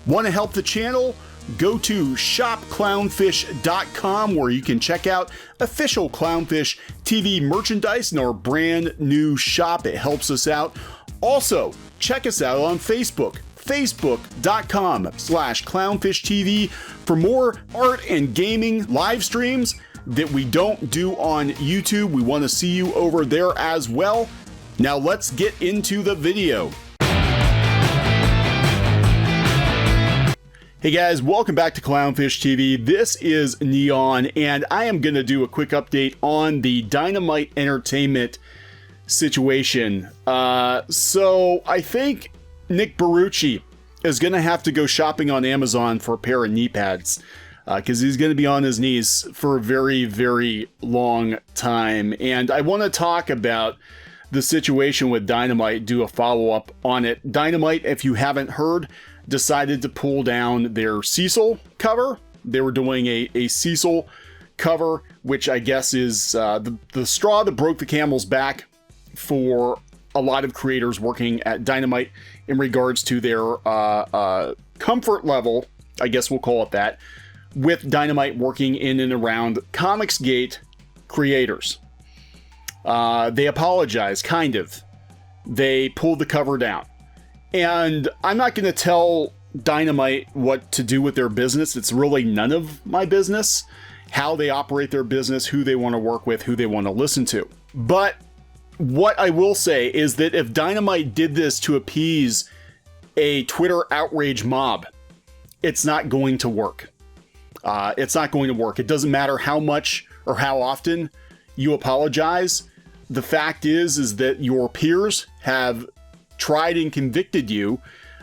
Want to help the channel? Go to shopclownfish.com where you can check out official Clownfish TV merchandise in our brand new shop. It helps us out. Also, check us out on Facebook, facebook.com/clownfishtv for more art and gaming live streams that we don't do on YouTube. We want to see you over there as well. Now let's get into the video. Hey guys, welcome back to Clownfish TV. This is Kneon, and I am going to do a quick update on the Dynamite Entertainment situation. So I think Nick Barucci is going to have to go shopping on Amazon for a pair of knee pads, because he's going to be on his knees for a very, very long time. And I want to talk about the situation with Dynamite, do a follow-up on it. Dynamite, if you haven't heard, decided to pull down their Cecil cover. They were doing a Cecil cover, which I guess is the straw that broke the camel's back for a lot of creators working at Dynamite in regards to their comfort level, I guess we'll call it that, with Dynamite working in and around Comicsgate creators. They apologized, kind of. They pulled the cover down. And I'm not going to tell Dynamite what to do with their business. It's really none of my business. How they operate their business, who they want to work with, who they want to listen to. But what I will say is that if Dynamite did this to appease a Twitter outrage mob, it's not going to work. It's not going to work. It doesn't matter how much or how often you apologize. The fact is that your peers have tried and convicted you.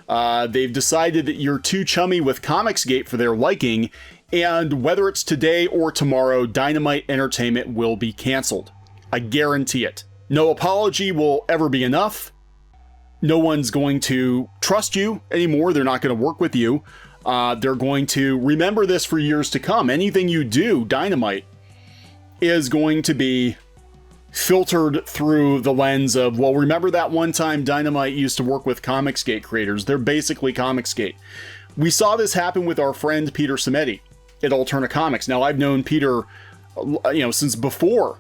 They've decided that you're too chummy with Comicsgate for their liking, and whether it's today or tomorrow, Dynamite Entertainment will be canceled. I guarantee it. No apology will ever be enough. No one's going to trust you anymore. They're not going to work with you. They're going to remember this for years to come. Anything you do, Dynamite, is going to be filtered through the lens of, well, remember that one time Dynamite used to work with Comicsgate creators? They're basically Comicsgate. We saw this happen with our friend Peter Samedi at Alterna Comics. Now, I've known Peter, since before,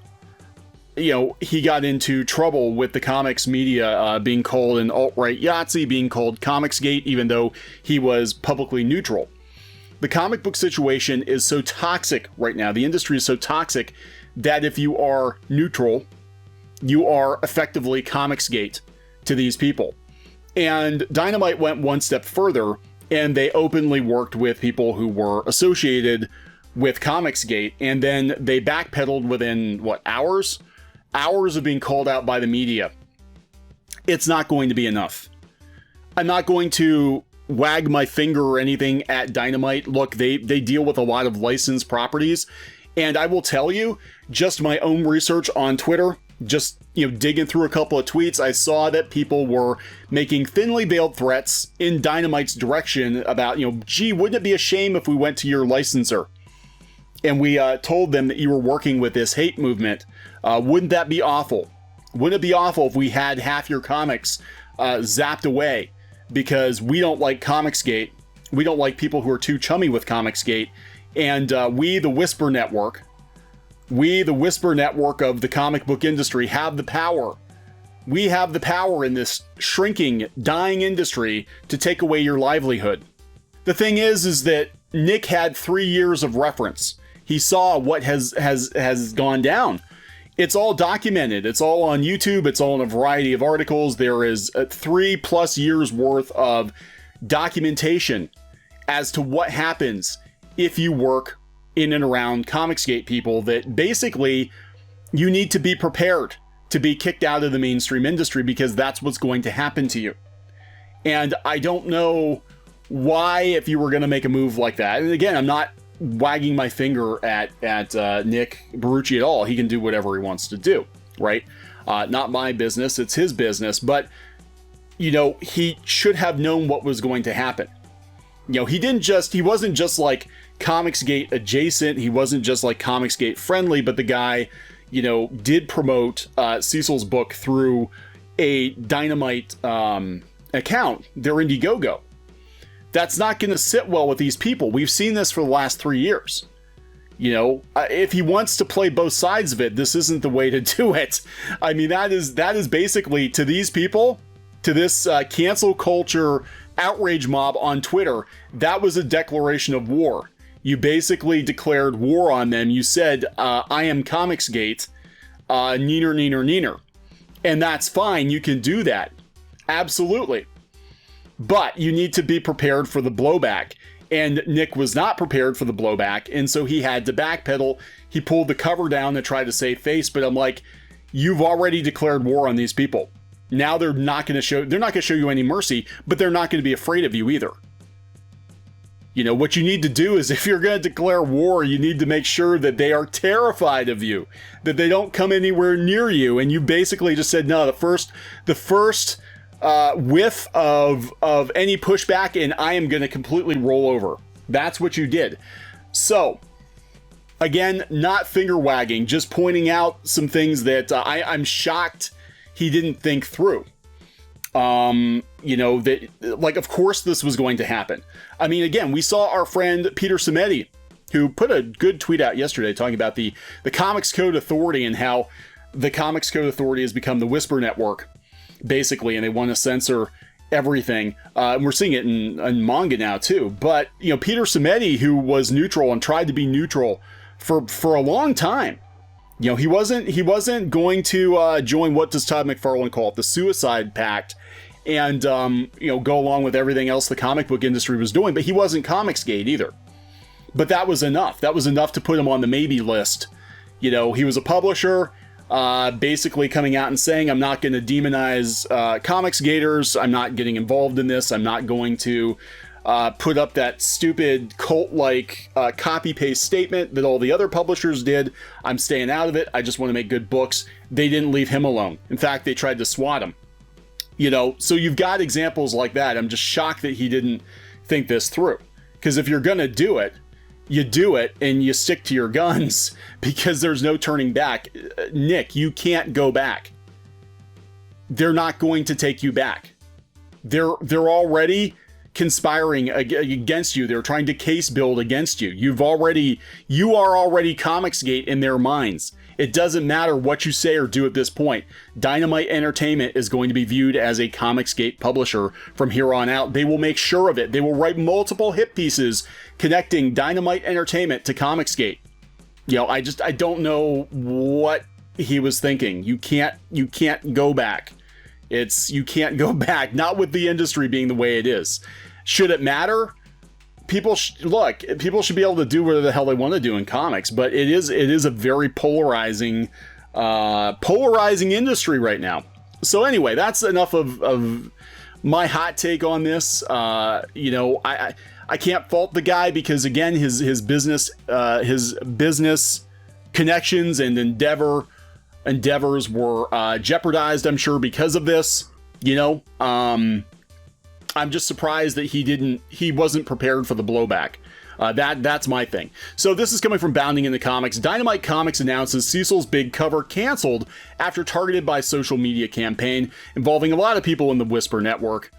he got into trouble with the comics media, being called an alt-right Yahtzee, being called Comicsgate, even though he was publicly neutral. The comic book situation is so toxic right now. The industry is so toxic that if you are neutral, you are effectively Comicsgate to these people. And Dynamite went one step further, and they openly worked with people who were associated with Comicsgate, and then they backpedaled within, hours? Hours of being called out by the media. It's not going to be enough. I'm not going to wag my finger or anything at Dynamite. Look, they deal with a lot of licensed properties, and I will tell you, just my own research on Twitter, just digging through a couple of tweets, I saw that people were making thinly veiled threats in Dynamite's direction about, gee, wouldn't it be a shame if we went to your licensor and we told them that you were working with this hate movement? Wouldn't that be awful? Wouldn't it be awful if we had half your comics zapped away because we don't like Comicsgate? We don't like people who are too chummy with Comicsgate. And we, the Whisper Network, of the comic book industry, have the power. We have the power in this shrinking, dying industry to take away your livelihood. The thing is that Nick had 3 years of reference. He saw what has gone down. It's all documented. It's all on YouTube. It's all in a variety of articles. There is 3+ years worth of documentation as to what happens if you work in and around Comicsgate people, that basically you need to be prepared to be kicked out of the mainstream industry, because that's what's going to happen to you. And I don't know why, if you were going to make a move like that, and again, I'm not wagging my finger at Nick Barucci at all. He can do whatever he wants to do, right? Not my business, it's his business, but he should have known what was going to happen. He wasn't just like Comicsgate adjacent, he wasn't just like Comicsgate friendly, but the guy, did promote Cecil's book through a Dynamite account, their Indiegogo. That's not going to sit well with these people. We've seen this for the last 3 years. You know, if he wants to play both sides of it, this isn't the way to do it. I mean, that is basically, to these people, to this cancel culture outrage mob on Twitter, that was a declaration of war. You basically declared war on them. You said, I am Comicsgate, neener, neener, neener. And that's fine. You can do that. Absolutely. But you need to be prepared for the blowback. And Nick was not prepared for the blowback, and so he had to backpedal. He pulled the cover down to try to save face, but I'm like, you've already declared war on these people. Now they're not going to show you any mercy, but they're not going to be afraid of you either. You know, what you need to do is, if you're going to declare war, you need to make sure that they are terrified of you, that they don't come anywhere near you. And you basically just said, no, the first whiff of any pushback, and I am going to completely roll over. That's what you did. So, again, not finger wagging, just pointing out some things that I'm shocked he didn't think through. You know, that, like, of course this was going to happen. I mean, again, we saw our friend Peter Simeti, who put a good tweet out yesterday talking about the Comics Code Authority and how the Comics Code Authority has become the Whisper Network, basically, and they want to censor everything. And we're seeing it in manga now too. But, you know, Peter Simeti, who was neutral and tried to be neutral for a long time, you know, he wasn't going to join, what does Todd McFarlane call it, the Suicide Pact, and you know, go along with everything else the comic book industry was doing. But he wasn't Comicsgate either. But that was enough. That was enough to put him on the maybe list. You know, he was a publisher, basically coming out and saying, I'm not going to demonize Comicsgaters. I'm not getting involved in this. I'm not going to put up that stupid cult-like copy-paste statement that all the other publishers did. I'm staying out of it. I just want to make good books. They didn't leave him alone. In fact, they tried to swat him. You know, so you've got examples like that. I'm just shocked that he didn't think this through. Because if you're going to do it, you do it and you stick to your guns, because there's no turning back. Nick, you can't go back. They're not going to take you back. They're already conspiring against you. They're trying to case build against you. You are already Comicsgate in their minds. It doesn't matter what you say or do at this point. Dynamite Entertainment is going to be viewed as a Comicsgate publisher from here on out. They will make sure of it. They will write multiple hit pieces connecting Dynamite Entertainment to Comicsgate. You know, I don't know what he was thinking. You can't go back. You can't go back. Not with the industry being the way it is. Should it matter? People should be able to do whatever the hell they want to do in comics, but it is a very polarizing industry right now. So anyway, that's enough of my hot take on this. You know, I can't fault the guy, because again, his business connections and endeavors were jeopardized, I'm sure, because of this. You know, I'm just surprised that he wasn't prepared for the blowback. That's my thing. So this is coming from Bounding into Comics. Dynamite Comics announces Cecil's big cover canceled after targeted by social media campaign involving a lot of people in the Whisper Network.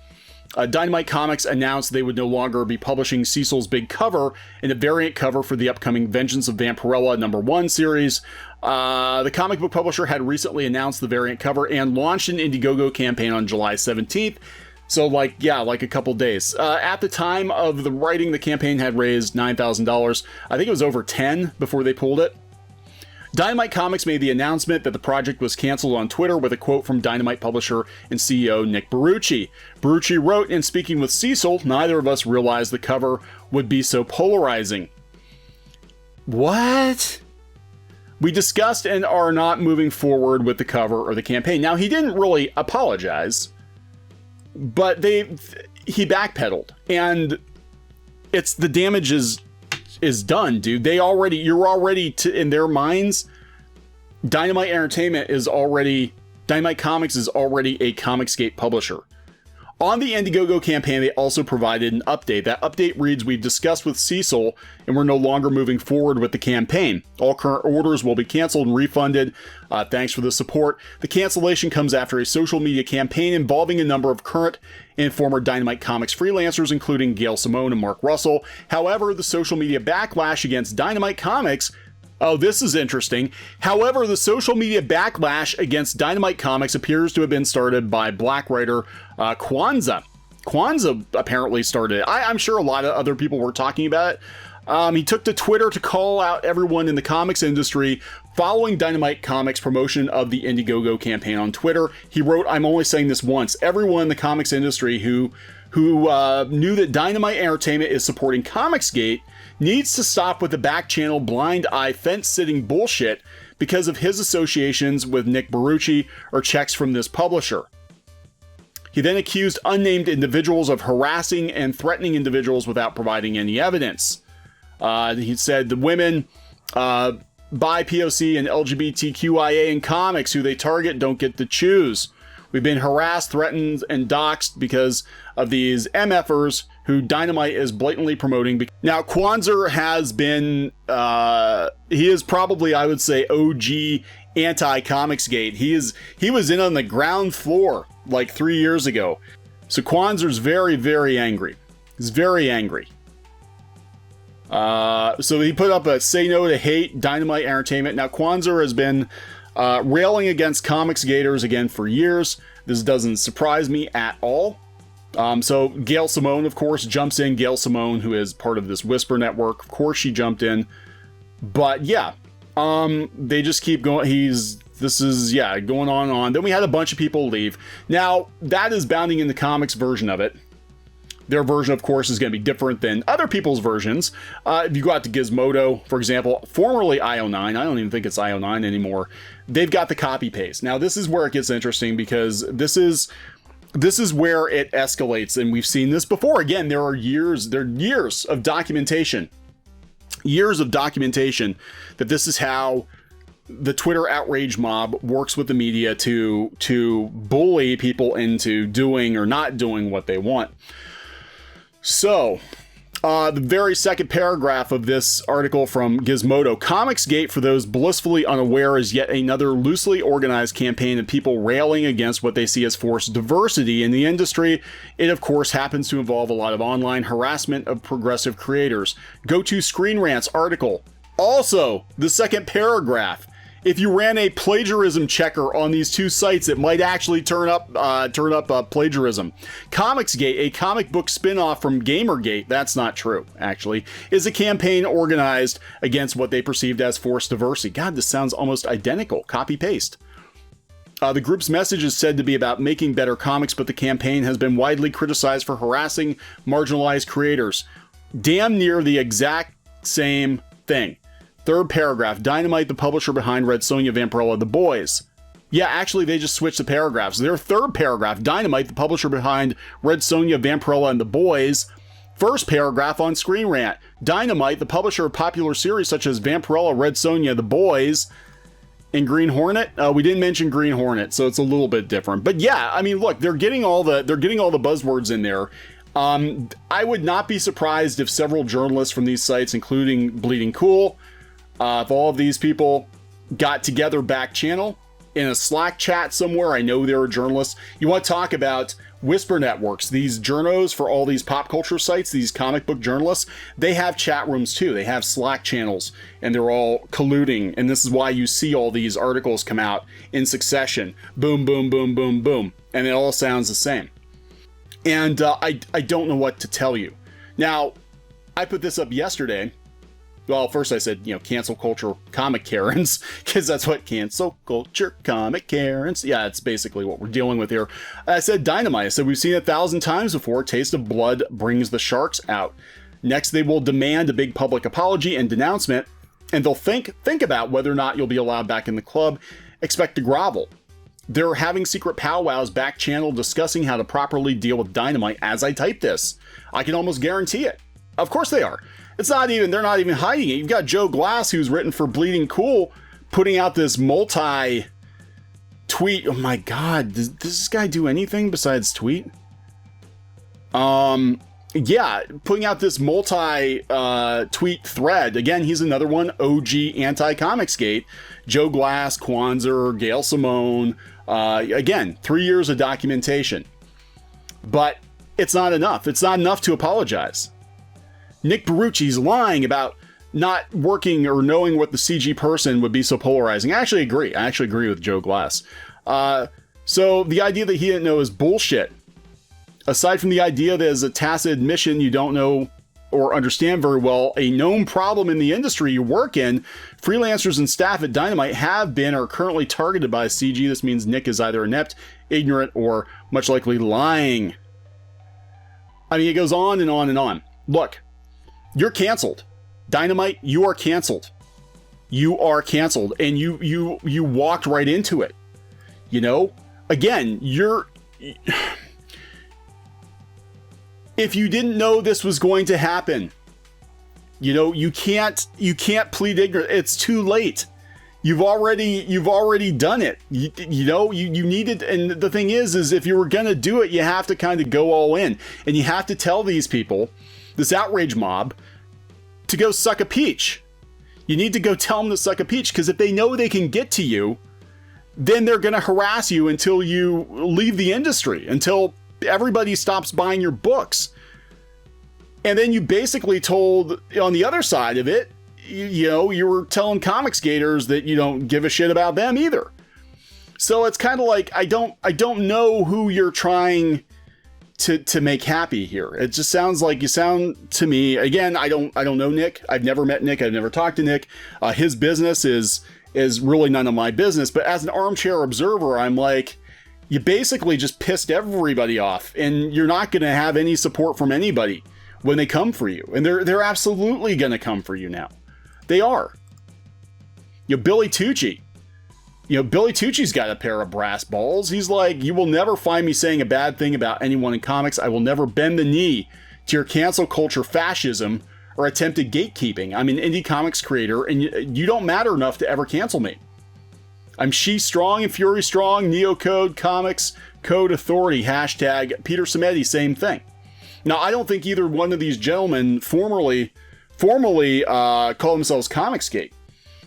Dynamite Comics announced they would no longer be publishing Cecil's big cover in a variant cover for the upcoming Vengeance of Vampirella #1 series. The comic book publisher had recently announced the variant cover and launched an Indiegogo campaign on July 17th. So like a couple days. At the time of the writing, the campaign had raised $9,000. I think it was over 10 before they pulled it. Dynamite Comics made the announcement that the project was canceled on Twitter with a quote from Dynamite publisher and CEO Nick Barucci. Barucci wrote, in speaking with Cecil, neither of us realized the cover would be so polarizing. What? We discussed and are not moving forward with the cover or the campaign. Now, he didn't really apologize, but he backpedaled, and it's the damage is done, dude. You're already in their minds. Dynamite Comics is already a Comicsgate publisher. On the Indiegogo campaign, they also provided an update. That update reads, we've discussed with Cecil and we're no longer moving forward with the campaign. All current orders will be canceled and refunded. Thanks for the support. The cancellation comes after a social media campaign involving a number of current and former Dynamite Comics freelancers, including Gail Simone and Mark Russell. However, the social media backlash against Dynamite Comics... Oh, this is interesting. However, the social media backlash against Dynamite Comics appears to have been started by Black writer Kwanzaa. Kwanzaa apparently started it. I'm sure a lot of other people were talking about it. He took to Twitter to call out everyone in the comics industry following Dynamite Comics' promotion of the Indiegogo campaign on Twitter. He wrote, "I'm only saying this once. Everyone in the comics industry who knew that Dynamite Entertainment is supporting Comicsgate needs to stop with the back channel blind eye fence-sitting bullshit because of his associations with Nick Barucci or checks from this publisher." He then accused unnamed individuals of harassing and threatening individuals without providing any evidence. He said the women, BIPOC and LGBTQIA in comics who they target don't get to choose. We've been harassed, threatened, and doxxed because of these MFers who Dynamite is blatantly promoting. Now, Kwanzaa has been, he is probably, I would say, OG anti-Comicsgate. He was in on the ground floor like 3 years ago. So Kwanzaa's very, very angry. He's very angry. So he put up a "Say No to Hate, Dynamite Entertainment." Now, Kwanzaa has been railing against Comicsgaters again for years. This doesn't surprise me at all. So Gail Simone, of course, jumps in. Gail Simone, who is part of this Whisper network, of course she jumped in. But yeah, they just keep going. This is going on and on. Then we had a bunch of people leave. Now, that is Bounding in the Comics version of it. Their version, of course, is going to be different than other people's versions. If you go out to Gizmodo, for example, formerly IO9, I don't even think it's IO9 anymore, they've got the copy paste. Now, this is where it gets interesting because this is where it escalates, and we've seen this before. Again, there are years of documentation. Years of documentation that this is how the Twitter outrage mob works with the media to bully people into doing or not doing what they want. So, the very second paragraph of this article from Gizmodo: Comicsgate, for those blissfully unaware, is yet another loosely organized campaign of people railing against what they see as forced diversity in the industry. It, of course, happens to involve a lot of online harassment of progressive creators. Go to Screen Rant's article. Also, the second paragraph: if you ran a plagiarism checker on these two sites, it might actually turn up plagiarism. Comicsgate, a comic book spin-off from Gamergate, that's not true, actually, is a campaign organized against what they perceived as forced diversity. God, this sounds almost identical. Copy-paste. The group's message is said to be about making better comics, but the campaign has been widely criticized for harassing marginalized creators. Damn near the exact same thing. Third paragraph: Dynamite, the publisher behind Red Sonja, Vampirella, The Boys. Yeah, actually, they just switched the paragraphs. Their third paragraph: Dynamite, the publisher behind Red Sonja, Vampirella, and The Boys. First paragraph on Screen Rant: Dynamite, the publisher of popular series such as Vampirella, Red Sonja, The Boys, and Green Hornet. We didn't mention Green Hornet, so it's a little bit different. But yeah, I mean, look, they're getting all the buzzwords in there. I would not be surprised if several journalists from these sites, including Bleeding Cool, if all of these people got together back channel in a Slack chat somewhere. I know there are journalists. You want to talk about Whisper networks, these journos for all these pop culture sites, these comic book journalists, they have chat rooms too. They have Slack channels, and they're all colluding. And this is why you see all these articles come out in succession. Boom, boom, boom, boom, boom. And it all sounds the same. And I don't know what to tell you. Now, I put this up yesterday. Well, first I said, cancel culture comic Karens, because that's what cancel culture comic Karens. Yeah, it's basically what we're dealing with here. I said Dynamite. I said, we've seen it 1,000 times before. Taste of blood brings the sharks out. Next, they will demand a big public apology and denouncement, and they'll think about whether or not you'll be allowed back in the club. Expect to grovel. They're having secret powwows back channel discussing how to properly deal with Dynamite as I type this. I can almost guarantee it. Of course they are. They're not even hiding it. You've got Joe Glass, who's written for Bleeding Cool, putting out this multi-tweet. Oh my God, does this guy do anything besides tweet? Yeah, putting out this multi-tweet thread. Again, he's another one, OG anti-Comicsgate. Joe Glass, Kwanzaa, Gail Simone. Again, 3 years of documentation. But it's not enough. It's not enough to apologize. Nick Barrucci's lying about not working or knowing what the CG person would be so polarizing. I actually agree. I actually agree with Joe Glass. So the idea that he didn't know is bullshit. Aside from the idea that as a tacit admission you don't know or understand very well a known problem in the industry you work in, freelancers and staff at Dynamite have been or are currently targeted by CG. This means Nick is either inept, ignorant, or much likely lying. I mean, it goes on and on and on. Look, you're canceled. Dynamite, you are canceled. You are canceled, and you walked right into it. You know, again, if you didn't know this was going to happen, you know, you can't plead ignorant. It's too late. You've already done it. You know, you needed, and the thing is if you were gonna do it, you have to kind of go all in, and you have to tell these people, this outrage mob, to go suck a peach. You need to go tell them to suck a peach, because if they know they can get to you, then they're gonna harass you until you leave the industry, until everybody stops buying your books. And then you basically told, on the other side of it, you know, you were telling comics gators that you don't give a shit about them either. So it's kind of like, I don't know who you're trying to make happy here. It just sounds like you sound to me, again, I don't know Nick. I've never met Nick. I've never talked to Nick. His business is really none of my business. But as an armchair observer, I'm like, you basically just pissed everybody off, and you're not going to have any support from anybody when they come for you. And they're absolutely going to come for you now. They are. You know, Billy Tucci. You know, Billy Tucci's got a pair of brass balls. He's like, you will never find me saying a bad thing about anyone in comics. I will never bend the knee to your cancel culture fascism or attempted gatekeeping. I'm an indie comics creator, and you don't matter enough to ever cancel me. I'm She Strong and Fury Strong, Neocode Comics, Code Authority, hashtag Peter Samedi, same thing. Now, I don't think either one of these gentlemen formally call themselves Comicsgate.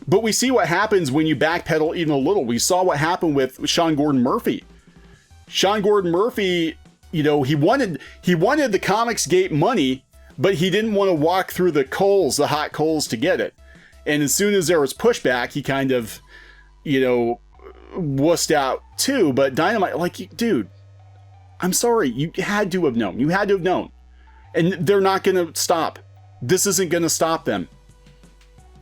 But we see what happens when you backpedal even a little. We saw what happened with Sean Gordon Murphy. Sean Gordon Murphy, you know, he wanted the Comicsgate money, but he didn't want to walk through the hot coals to get it. And as soon as there was pushback, he kind of, you know, wussed out too. But Dynamite, like, dude, I'm sorry, you had to have known. You had to have known. And they're not going to stop. This isn't going to stop them.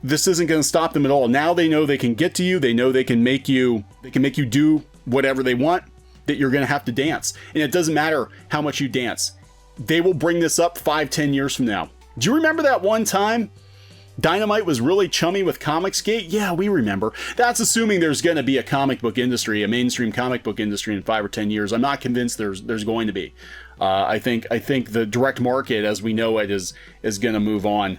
This isn't going to stop them at all. Now they know they can get to you. They know they can make you do whatever they want, that you're going to have to dance. And it doesn't matter how much you dance. They will bring this up 5-10 years from now. Do you remember that one time Dynamite was really chummy with Comicsgate? Yeah, we remember. That's assuming there's going to be a comic book industry, a mainstream comic book industry in 5 or 10 years. I'm not convinced there's going to be. I think the direct market as we know it is going to move on.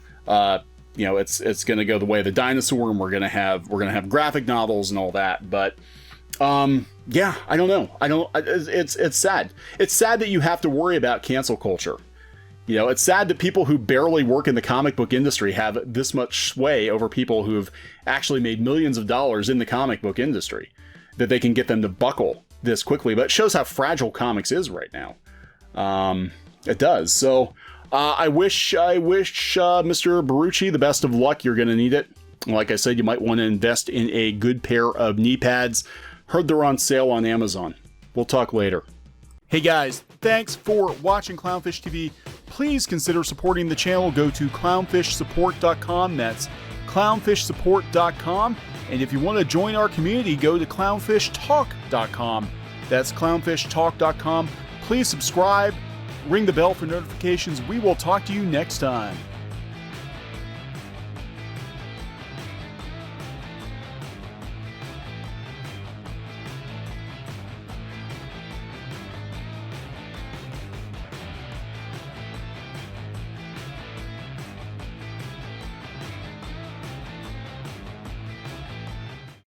You know, it's going to go the way of the dinosaur, and we're going to have graphic novels and all that. But yeah, I don't know. It's sad. It's sad that you have to worry about cancel culture. You know, it's sad that people who barely work in the comic book industry have this much sway over people who've actually made millions of dollars in the comic book industry, that they can get them to buckle this quickly. But it shows how fragile comics is right now. It does. So I wish Mr. Barrucci the best of luck. You're going to need it. Like I said, you might want to invest in a good pair of knee pads. Heard they're on sale on Amazon. We'll talk later. Hey guys, thanks for watching Clownfish TV. Please consider supporting the channel. Go to clownfishsupport.com. That's clownfishsupport.com. And if you want to join our community, go to clownfishtalk.com. That's clownfishtalk.com. Please subscribe, ring the bell for notifications. We will talk to you next time.